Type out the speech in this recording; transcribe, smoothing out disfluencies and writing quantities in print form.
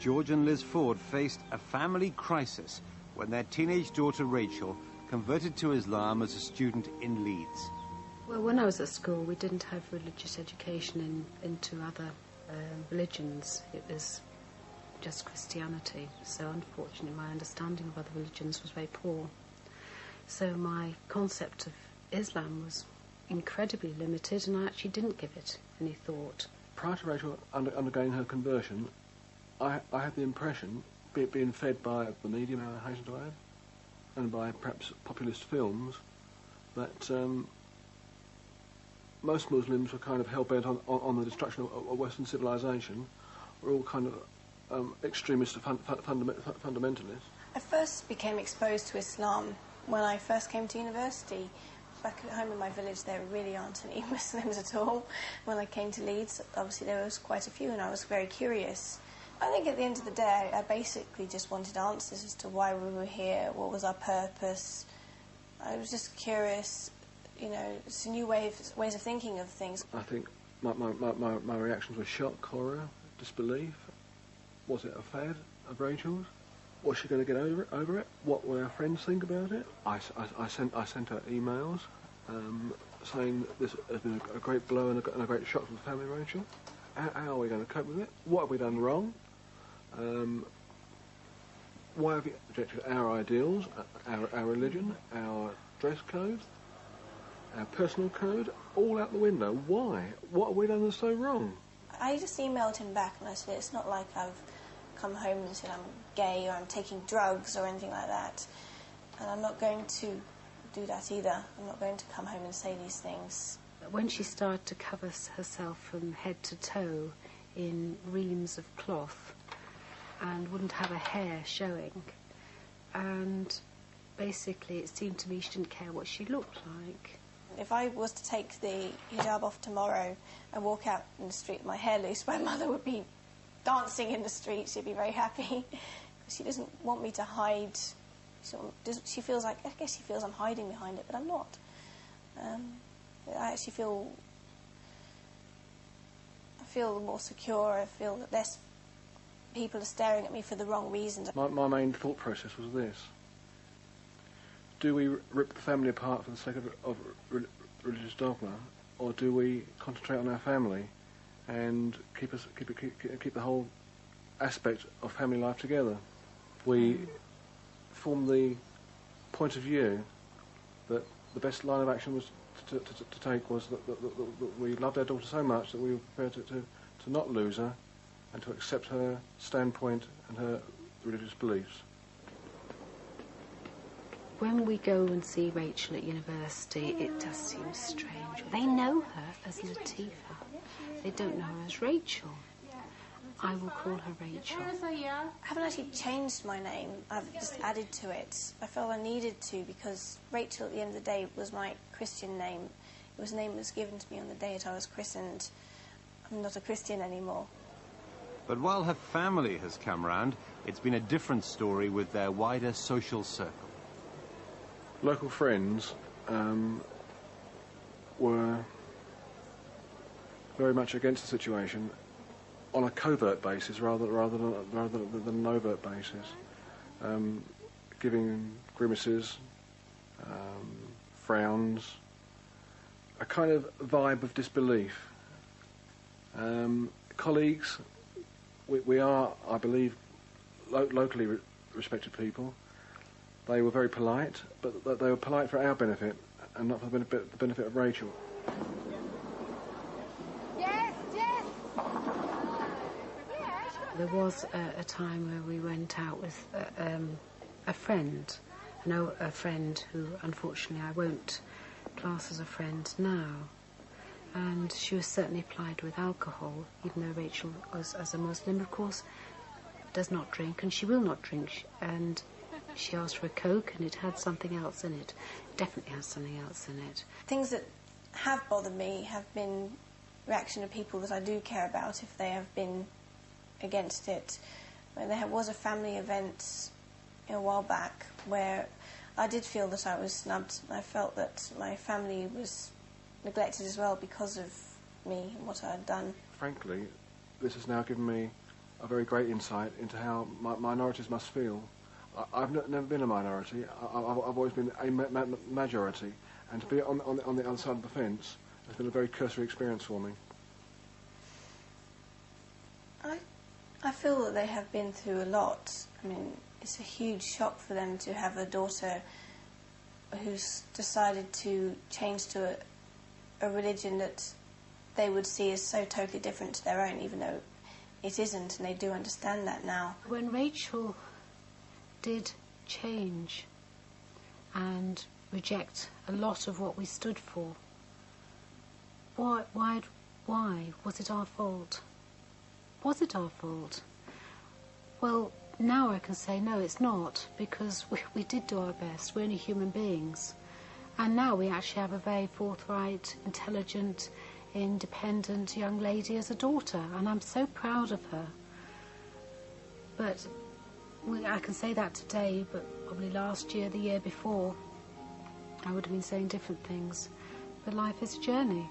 George and Liz Ford faced a family crisis when their teenage daughter Rachel converted to Islam as a student in Leeds. Well, when I was at school, we didn't have religious education into other religions. It was just Christianity. So unfortunately, my understanding of other religions was very poor. So my concept of Islam was incredibly limited, and I actually didn't give it any thought. Prior to Rachel undergoing her conversion, I had the impression, being fed by the media, I hasten to add, and by perhaps populist films, that most Muslims were kind of hell-bent on the destruction of Western civilization, were all kind of extremist fundamentalists. I first became exposed to Islam when I first came to university. Back at home in my village, there really aren't any Muslims at all. When I came to Leeds, obviously there was quite a few, and I was very curious. I think at the end of the day, I basically just wanted answers as to why we were here, what was our purpose. I was just curious, you know, it's a new ways of thinking of things. I think my reactions were shock, horror, disbelief. Was it a fad of Rachel's? Was she going to get over it? What will our friends think about it? I sent her emails saying this has been a great blow and a great shock for the family, Rachel. How are we going to cope with it? What have we done wrong? Why have you rejected our ideals, our religion, our dress code, our personal code, all out the window? Why? What have we done that's so wrong? I just emailed him back and I said, it's not like I've come home and said I'm gay or I'm taking drugs or anything like that. And I'm not going to do that either. I'm not going to come home and say these things. When she started to cover herself from head to toe in reams of cloth and wouldn't have a hair showing, and basically it seemed to me she didn't care what she looked like. If I was to take the hijab off tomorrow and walk out in the street with my hair loose, my mother would be dancing in the street. She'd be very happy. She doesn't want me to hide. She feels like, I guess she feels I'm hiding behind it, but I'm not. I actually feel more secure. I feel that less people are staring at me for the wrong reasons. My main thought process was this. Do we rip the family apart for the sake of religious dogma, or do we concentrate on our family and keep the whole aspect of family life together? We formed the point of view that the best line of action was to take was that we loved our daughter so much that we were prepared to not lose her and to accept her standpoint and her religious beliefs. When we go and see Rachel at university, it does seem strange. They know her as Latifa. They don't know her as Rachel. I will call her Rachel. I haven't actually changed my name. I've just added to it. I felt I needed to because Rachel, at the end of the day, was my Christian name. It was a name that was given to me on the day that I was christened. I'm not a Christian anymore. But while her family has come round, it's been a different story with their wider social circle. Local friends were very much against the situation on a covert basis rather than an overt basis, giving grimaces, frowns, a kind of vibe of disbelief. Colleagues, we are, I believe, locally respected people. They were very polite, but they were polite for our benefit and not for the benefit of Rachel. There was a time where we went out with a friend. I know a friend who, unfortunately, I won't class as a friend now. And she was certainly plied with alcohol, even though Rachel, as a Muslim, of course, does not drink, and she will not drink. And she asked for a Coke, and it had something else in it. It definitely has something else in it. Things that have bothered me have been reaction of people that I do care about if they have been against it. There was a family event a while back where I did feel that I was snubbed. I felt that my family was neglected as well because of me and what I had done. Frankly, this has now given me a very great insight into how minorities must feel. I've never been a minority. I've always been a majority, and to be on the other side of the fence has been a very cursory experience for me. I feel that they have been through a lot. I mean, it's a huge shock for them to have a daughter who's decided to change to a religion that they would see as so totally different to their own, even though it isn't, and they do understand that now. When Rachel did change and reject a lot of what we stood for, why was it our fault? Was it our fault? Well, now I can say no, it's not, because we did do our best. We're only human beings. And now we actually have a very forthright, intelligent, independent young lady as a daughter, and I'm so proud of her. But I can say that today, but probably last year, the year before, I would have been saying different things. But life is a journey.